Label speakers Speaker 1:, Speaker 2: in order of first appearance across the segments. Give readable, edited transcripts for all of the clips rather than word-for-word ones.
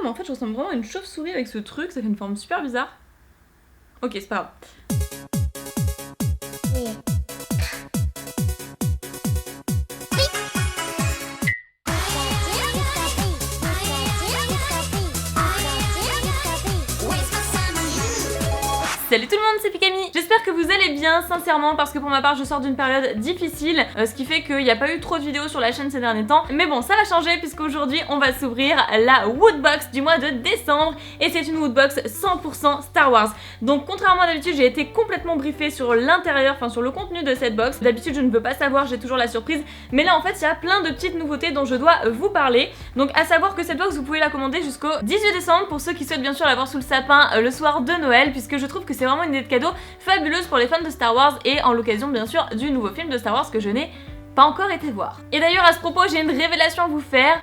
Speaker 1: mais en fait je ressemble vraiment à une chauve-souris avec ce truc, ça fait une forme super bizarre. Ok, c'est pas grave. Salut tout le monde, c'est Pikami. J'espère que vous allez bien, sincèrement, parce que pour ma part je sors d'une période difficile, ce qui fait qu'il n'y a pas eu trop de vidéos sur la chaîne ces derniers temps. Mais bon, ça va changer puisqu'aujourd'hui on va s'ouvrir la Woodbox du mois de décembre, et c'est une Woodbox 100% Star Wars. Donc contrairement à d'habitude, j'ai été complètement briefée sur l'intérieur, enfin sur le contenu de cette box. D'habitude je ne peux pas savoir, j'ai toujours la surprise, mais là en fait il y a plein de petites nouveautés dont je dois vous parler. Donc à savoir que cette box vous pouvez la commander jusqu'au 18 décembre pour ceux qui souhaitent bien sûr l'avoir sous le sapin le soir de Noël, puisque je trouve que c'est vraiment une idée de cadeau fabuleuse pour les fans de Star Wars et en l'occasion bien sûr du nouveau film de Star Wars que je n'ai pas encore été voir. Et d'ailleurs à ce propos j'ai une révélation à vous faire.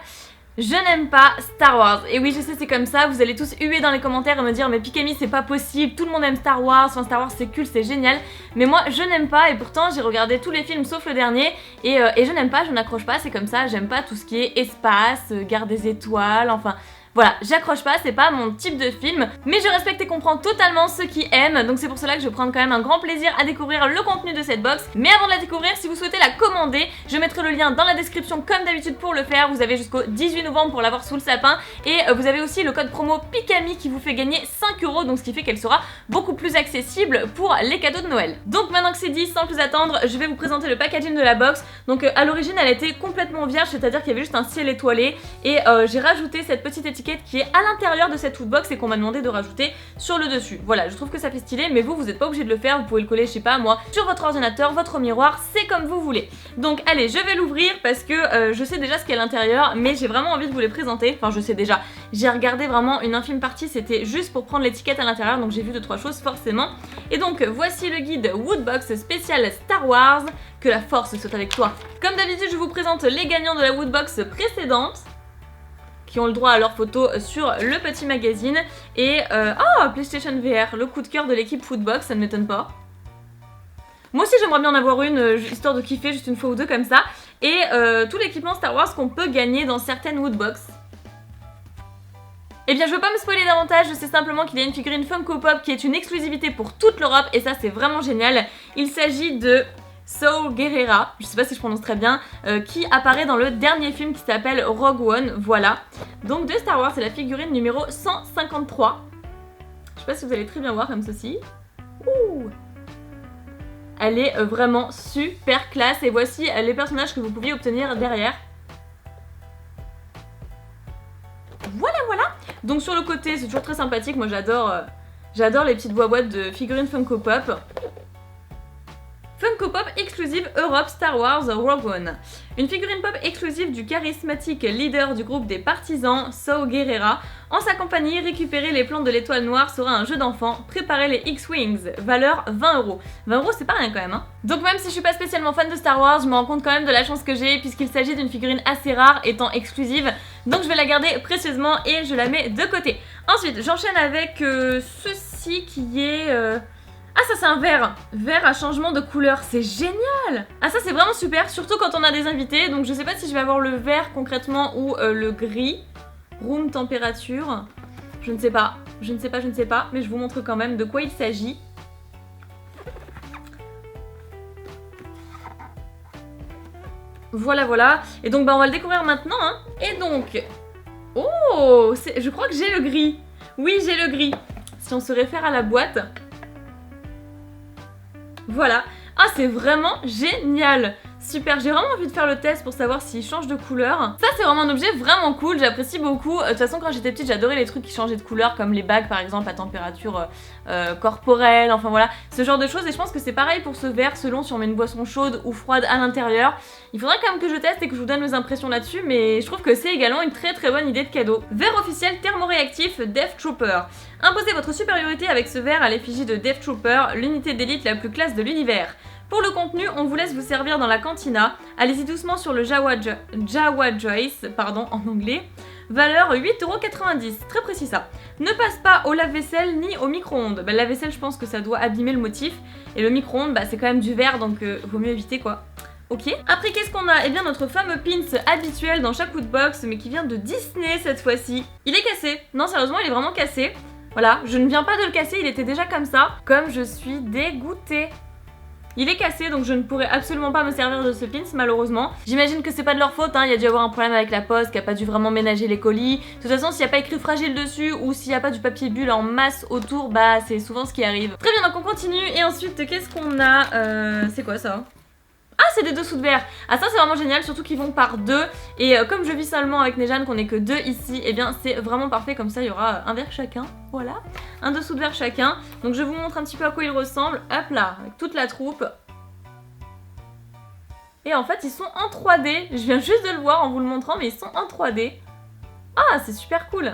Speaker 1: Je n'aime pas Star Wars. Et oui, je sais, c'est comme ça, vous allez tous huer dans les commentaires et me dire mais Pikami c'est pas possible, tout le monde aime Star Wars, enfin Star Wars c'est cool, c'est génial. Mais moi je n'aime pas, et pourtant j'ai regardé tous les films sauf le dernier, et je n'aime pas, je n'accroche pas, c'est comme ça, j'aime pas tout ce qui est espace, guerre des étoiles, enfin... Voilà, j'accroche pas, c'est pas mon type de film, mais je respecte et comprends totalement ceux qui aiment, donc c'est pour cela que je vais prendre quand même un grand plaisir à découvrir le contenu de cette box. Mais avant de la découvrir, si vous souhaitez la commander, je mettrai le lien dans la description comme d'habitude pour le faire. Vous avez jusqu'au 18 novembre pour l'avoir sous le sapin, et vous avez aussi le code promo Pikami qui vous fait gagner 5 €, donc ce qui fait qu'elle sera beaucoup plus accessible pour les cadeaux de Noël. Donc maintenant que c'est dit, sans plus attendre, je vais vous présenter le packaging de la box. Donc à l'origine elle était complètement vierge, c'est-à-dire qu'il y avait juste un ciel étoilé, et j'ai rajouté cette petite étiquette qui est à l'intérieur de cette Woodbox et qu'on m'a demandé de rajouter sur le dessus. Voilà, je trouve que ça fait stylé, mais vous n'êtes pas obligé de le faire, vous pouvez le coller, je sais pas moi, sur votre ordinateur, votre miroir, c'est comme vous voulez. Donc allez, je vais l'ouvrir parce que je sais déjà ce qu'il y a à l'intérieur, mais j'ai vraiment envie de vous les présenter. Enfin, je sais déjà, j'ai regardé vraiment une infime partie, c'était juste pour prendre l'étiquette à l'intérieur, donc j'ai vu 2-3 choses forcément. Et donc voici le guide Woodbox spécial Star Wars, que la force soit avec toi. Comme d'habitude, je vous présente les gagnants de la Woodbox précédente, qui ont le droit à leurs photos sur le petit magazine. Et oh, PlayStation VR, le coup de cœur de l'équipe Woodbox, ça ne m'étonne pas. Moi aussi j'aimerais bien en avoir une, histoire de kiffer juste une fois ou deux comme ça. Et tout l'équipement Star Wars qu'on peut gagner dans certaines Woodbox. Eh bien je veux pas me spoiler davantage, je sais simplement qu'il y a une figurine Funko Pop qui est une exclusivité pour toute l'Europe, et ça c'est vraiment génial. Il s'agit de Saw Gerrera, je sais pas si je prononce très bien, qui apparaît dans le dernier film qui s'appelle Rogue One, voilà. Donc de Star Wars, c'est la figurine numéro 153. Je sais pas si vous allez très bien voir comme ceci. Ouh. Elle est vraiment super classe, et voici les personnages que vous pouviez obtenir derrière. Voilà, voilà. Donc sur le côté, c'est toujours très sympathique, moi j'adore les petites boîtes de figurines Funko Pop. Funko Pop exclusive Europe Star Wars Rogue One. Une figurine pop exclusive du charismatique leader du groupe des partisans, Saw Gerrera. En sa compagnie, récupérer les plans de l'étoile noire sera un jeu d'enfant. Préparez les X-Wings, valeur 20 €. 20 € c'est pas rien quand même, hein. Donc même si je suis pas spécialement fan de Star Wars, je me rends compte quand même de la chance que j'ai, puisqu'il s'agit d'une figurine assez rare étant exclusive. Donc je vais la garder précieusement et je la mets de côté. Ensuite, j'enchaîne avec ceci qui est... Ah, ça c'est un verre à changement de couleur, c'est génial. Ah, ça c'est vraiment super, surtout quand on a des invités. Donc je sais pas si je vais avoir le vert concrètement ou le gris. Room température, je ne sais pas, mais je vous montre quand même de quoi il s'agit. Voilà, voilà. Et donc bah on va le découvrir maintenant, hein. Et donc... Oh, je crois que j'ai le gris. Oui, j'ai le gris. Si on se réfère à la boîte... Voilà. Ah, c'est vraiment génial. Super, j'ai vraiment envie de faire le test pour savoir s'il change de couleur. Ça c'est vraiment un objet vraiment cool, j'apprécie beaucoup. De toute façon quand j'étais petite j'adorais les trucs qui changeaient de couleur, comme les bagues par exemple à température corporelle, enfin voilà, ce genre de choses. Et je pense que c'est pareil pour ce verre selon si on met une boisson chaude ou froide à l'intérieur. Il faudrait quand même que je teste et que je vous donne mes impressions là-dessus, mais je trouve que c'est également une très bonne idée de cadeau. Verre officiel thermoréactif Death Trooper. Imposez votre supériorité avec ce verre à l'effigie de Death Trooper, l'unité d'élite la plus classe de l'univers. Pour le contenu, on vous laisse vous servir dans la cantina. Allez-y doucement sur le Jawa Joyce, pardon, en anglais. Valeur 8,90 €, très précis ça. Ne passe pas au lave-vaisselle ni au micro-ondes. Bah, le lave-vaisselle, je pense que ça doit abîmer le motif. Et le micro-ondes, bah, c'est quand même du verre, donc vaut mieux éviter quoi. Ok. Après qu'est-ce qu'on a? Eh bien notre fameux pins habituel dans chaque woodbox, mais qui vient de Disney cette fois-ci. Il est cassé. Non sérieusement il est vraiment cassé. Voilà, je ne viens pas de le casser, il était déjà comme ça. Comme je suis dégoûtée. Il est cassé donc je ne pourrais absolument pas me servir de ce pins malheureusement. J'imagine que c'est pas de leur faute, hein. Il y a dû avoir un problème avec la poste qui a pas dû vraiment ménager les colis. De toute façon s'il n'y a pas écrit fragile dessus ou s'il n'y a pas du papier bulle en masse autour, bah c'est souvent ce qui arrive. Très bien donc on continue et ensuite qu'est-ce qu'on a c'est quoi ça? Ah c'est des dessous de verre. Ah ça c'est vraiment génial, surtout qu'ils vont par deux. Et comme je vis seulement avec Nejane, qu'on est que deux ici, et eh bien c'est vraiment parfait, comme ça il y aura un verre chacun. Voilà, un dessous de verre chacun. Donc je vous montre un petit peu à quoi il ressemble. Hop là, avec toute la troupe. Et en fait ils sont en 3D. Je viens juste de le voir en vous le montrant, mais ils sont en 3D. Ah c'est super cool.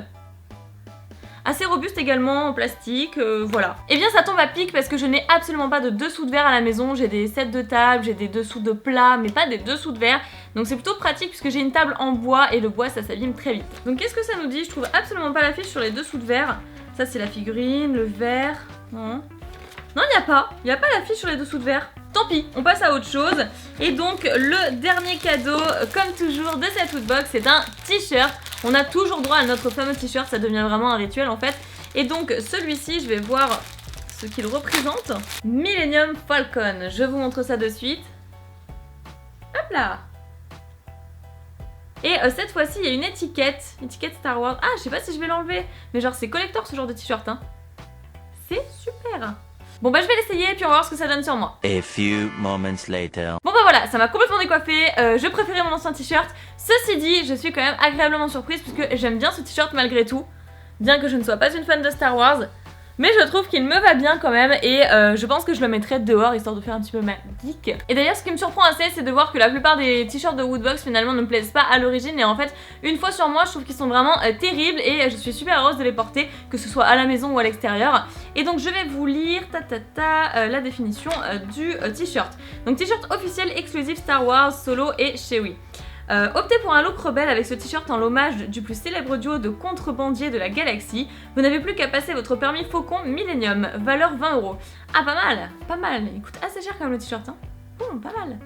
Speaker 1: Assez robuste également en plastique, voilà. Et bien ça tombe à pic parce que je n'ai absolument pas de dessous de verre à la maison. J'ai des sets de table, j'ai des dessous de plat, mais pas des dessous de verre. Donc c'est plutôt pratique puisque j'ai une table en bois et le bois ça s'abîme très vite. Donc qu'est-ce que ça nous dit? Je trouve absolument pas l'affiche sur les dessous de verre. Ça c'est la figurine, le verre. Non, il n'y a pas l'affiche sur les dessous de verre. Tant pis, on passe à autre chose. Et donc le dernier cadeau, comme toujours, de cette woodbox, c'est un t-shirt. On a toujours droit à notre fameux t-shirt, ça devient vraiment un rituel en fait. Et donc celui-ci, je vais voir ce qu'il représente. Millennium Falcon, je vous montre ça de suite. Hop là. Et cette fois-ci, il y a une étiquette Star Wars. Ah, je sais pas si je vais l'enlever, mais genre c'est collector ce genre de t-shirt, hein. C'est super. Bon bah je vais l'essayer et puis on va voir ce que ça donne sur moi.
Speaker 2: A few moments later.
Speaker 1: Bon bah voilà, ça m'a complètement décoiffé, je préférais mon ancien t-shirt. Ceci dit, je suis quand même agréablement surprise puisque j'aime bien ce t-shirt malgré tout. Bien que je ne sois pas une fan de Star Wars. Mais je trouve qu'il me va bien quand même et je pense que je le mettrai dehors histoire de faire un petit peu ma geek. Et d'ailleurs ce qui me surprend assez c'est de voir que la plupart des t-shirts de Woodbox finalement ne me plaisent pas à l'origine. Et en fait une fois sur moi je trouve qu'ils sont vraiment terribles et je suis super heureuse de les porter, que ce soit à la maison ou à l'extérieur. Et donc je vais vous lire la définition du t-shirt. Donc t-shirt officiel exclusif Star Wars, Solo et Chewie. Optez pour un look rebelle avec ce t-shirt en l'hommage du plus célèbre duo de contrebandiers de la galaxie. Vous n'avez plus qu'à passer votre permis Faucon Millennium, valeur 20 €. Ah pas mal, il coûte assez cher quand même le t-shirt, hein. Pas mal.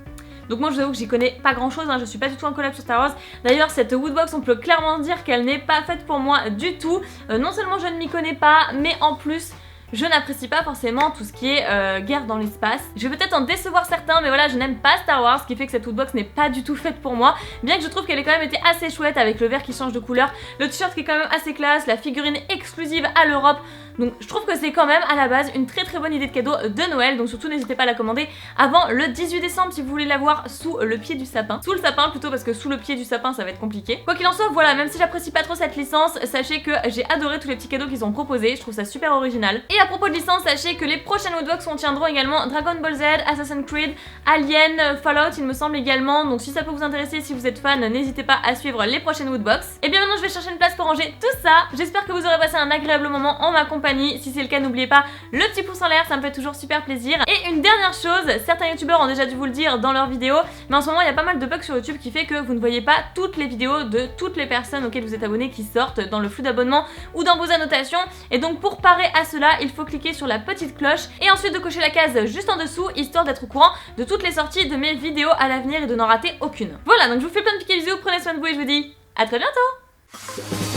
Speaker 1: Donc moi je vous avoue que j'y connais pas grand chose, hein. Je suis pas du tout en collab sur Star Wars. D'ailleurs cette Woodbox on peut clairement dire qu'elle n'est pas faite pour moi du tout. Non seulement je ne m'y connais pas, mais en plus je n'apprécie pas forcément tout ce qui est guerre dans l'espace. Je vais peut-être en décevoir certains, mais voilà, je n'aime pas Star Wars, ce qui fait que cette Woodbox n'est pas du tout faite pour moi. Bien que je trouve qu'elle ait quand même été assez chouette avec le verre qui change de couleur, le t-shirt qui est quand même assez classe, la figurine exclusive à l'Europe. Donc je trouve que c'est quand même à la base une très bonne idée de cadeau de Noël. Donc surtout n'hésitez pas à la commander avant le 18 décembre si vous voulez l'avoir sous le pied du sapin. Sous le sapin plutôt, parce que sous le pied du sapin ça va être compliqué. Quoi qu'il en soit, voilà, même si j'apprécie pas trop cette licence, sachez que j'ai adoré tous les petits cadeaux qu'ils ont proposés. Je trouve ça super original. Et à propos de licence, sachez que les prochaines Woodbox contiendront également Dragon Ball Z, Assassin's Creed, Alien, Fallout il me semble également. Donc si ça peut vous intéresser, si vous êtes fan, n'hésitez pas à suivre les prochaines Woodbox. Et bien maintenant je vais chercher une place pour ranger tout ça. J'espère que vous aurez passé un agréable moment en ma compagnie. Si c'est le cas, n'oubliez pas le petit pouce en l'air, ça me fait toujours super plaisir. Et une dernière chose, certains youtubeurs ont déjà dû vous le dire dans leurs vidéos, mais en ce moment il y a pas mal de bugs sur YouTube qui fait que vous ne voyez pas toutes les vidéos de toutes les personnes auxquelles vous êtes abonnés qui sortent dans le flux d'abonnement ou dans vos annotations. Et donc pour parer à cela, il faut cliquer sur la petite cloche et ensuite de cocher la case juste en dessous, histoire d'être au courant de toutes les sorties de mes vidéos à l'avenir et de n'en rater aucune. Voilà, donc je vous fais plein de piquets bisous, prenez soin de vous et je vous dis à très bientôt.